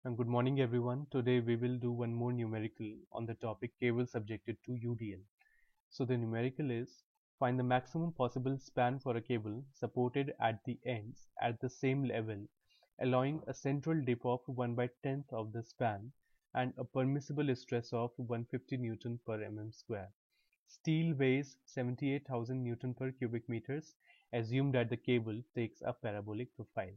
And good morning everyone. Today we will do one more numerical on the topic cable subjected to UDL. So the numerical is find the maximum possible span for a cable supported at the ends at the same level, allowing a central dip of 1 by 10th of the span and a permissible stress of 150 Newton per mm square. Steel weighs 78,000 Newton per cubic meters. Assume that the cable takes a parabolic profile.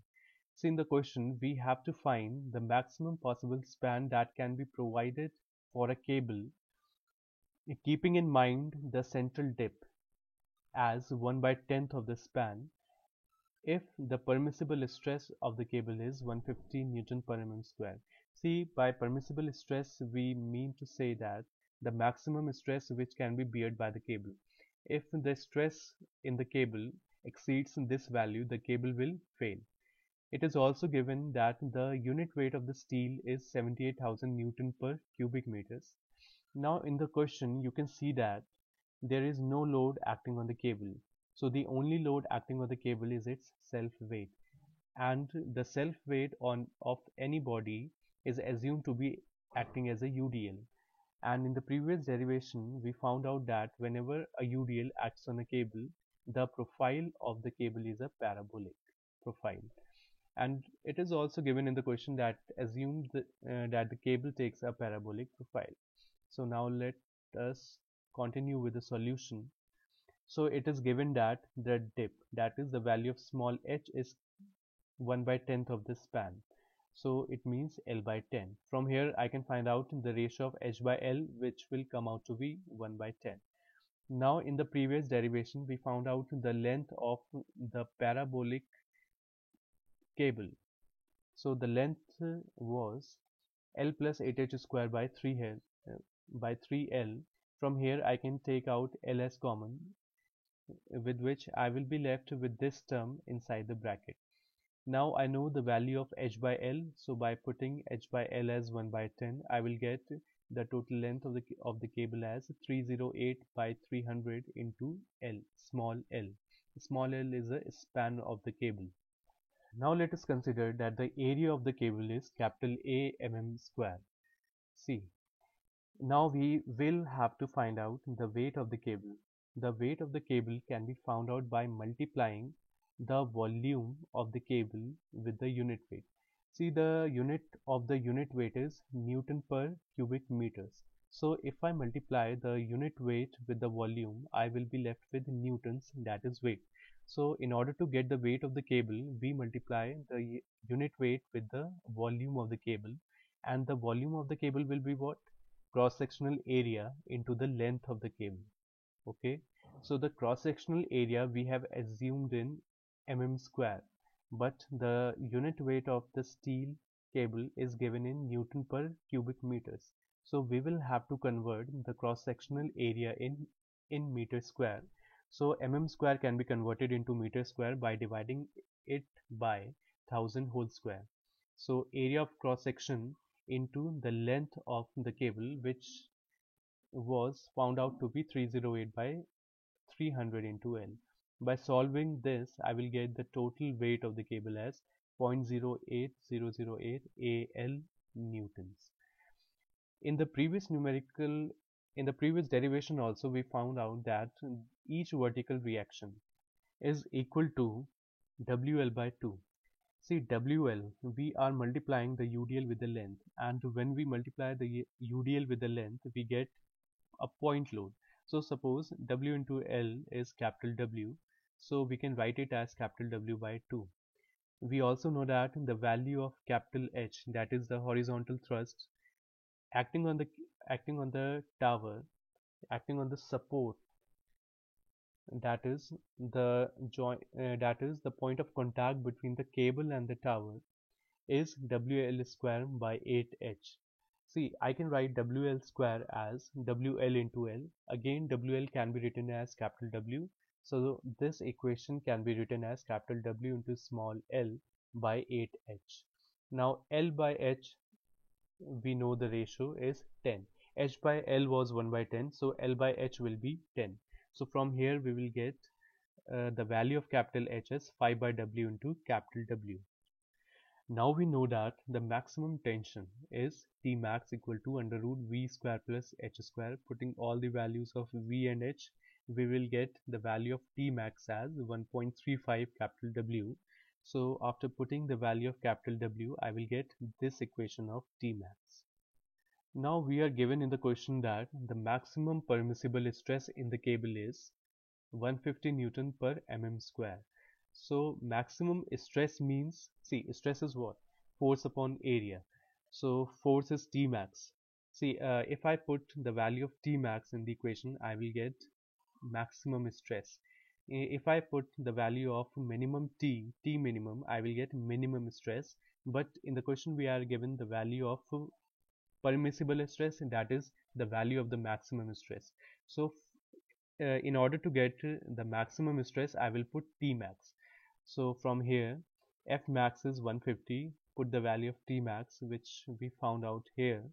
So in the question, we have to find the maximum possible span that can be provided for a cable, keeping in mind the central dip as 1 by 10th of the span if the permissible stress of the cable is 150 Newton per mm square. See, by permissible stress, we mean to say that the maximum stress which can be beared by the cable. If the stress in the cable exceeds this value, the cable will fail. It is also given that the unit weight of the steel is 78,000 Newton per cubic meters. Now in the question you can see that there is no load acting on the cable. So the only load acting on the cable is its self weight, and the self weight of any body is assumed to be acting as a UDL. And in the previous derivation we found out that whenever a UDL acts on a cable, the profile of the cable is a parabolic profile. And it is also given in the question that assume that the cable takes a parabolic profile. So now let us continue with the solution. So it is given that the dip, that is the value of small h, is 1 by 10th of the span. So it means L by 10. From here I can find out the ratio of h by L, which will come out to be 1 by 10. Now in the previous derivation we found out the length of the parabolic cable. So the length was L plus 8h square by 3L. From here I can take out L as common, with which I will be left with this term inside the bracket. Now I know the value of h by L, so by putting h by L as 1 by 10, I will get the total length of the cable as 308 by 300 into L, small l. Small l is the span of the cable. Now let us consider that the area of the cable is capital A mm square. See, now we will have to find out the weight of the cable. The weight of the cable can be found out by multiplying the volume of the cable with the unit weight. See, the unit of the unit weight is Newton per cubic meters. So if I multiply the unit weight with the volume, I will be left with newtons, that is weight. So in order to get the weight of the cable, we multiply the unit weight with the volume of the cable, and the volume of the cable will be what? Cross-sectional area into the length of the cable. Okay, so the cross-sectional area we have assumed in mm square, but the unit weight of the steel cable is given in Newton per cubic meters. So we will have to convert the cross-sectional area in meter square. So mm square can be converted into meter square by dividing it by 1000 whole square. So area of cross-section into the length of the cable, which was found out to be 308 by 300 into L. By solving this, I will get the total weight of the cable as 0.08008 AL newtons. In the previous derivation also, we found out that each vertical reaction is equal to WL by 2. See, WL, we are multiplying the UDL with the length, and when we multiply the UDL with the length, we get a point load. So suppose W into L is capital W, so we can write it as capital W by 2. We also know that the value of capital H, that is the horizontal thrust acting on the tower, acting on the support, that is that is the point of contact between the cable and the tower, is WL square by 8H. See, I can write WL square as WL into L. Again, WL can be written as capital W. So this equation can be written as capital W into small l by 8H. Now L by H, we know the ratio is 10. H by L was 1 by 10, so L by H will be 10. So from here we will get the value of capital H as 5 by W into capital W. Now we know that the maximum tension is Tmax equal to under root V square plus H square. Putting all the values of V and H, we will get the value of Tmax as 1.35 capital W. So after putting the value of capital W, I will get this equation of Tmax. Now we are given in the question that the maximum permissible stress in the cable is 150 Newton per mm square. So maximum stress means, see, stress is what? Force upon area. So force is Tmax. See, if I put the value of Tmax in the equation, I will get maximum stress. If I put the value of minimum T minimum, I will get minimum stress. But in the question we are given the value of permissible stress, and that is the value of the maximum stress. So in order to get the maximum stress, I will put Tmax. So from here, F max is 150. Put the value of Tmax, which we found out here.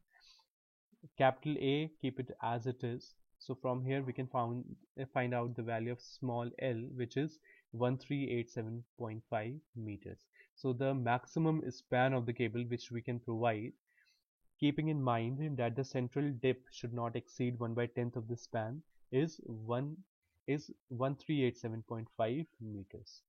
Capital A, keep it as it is. So from here we can find out the value of small l, which is 1387.5 meters. So the maximum span of the cable which we can provide, keeping in mind that the central dip should not exceed 1/10th of the span, is 1387.5 meters.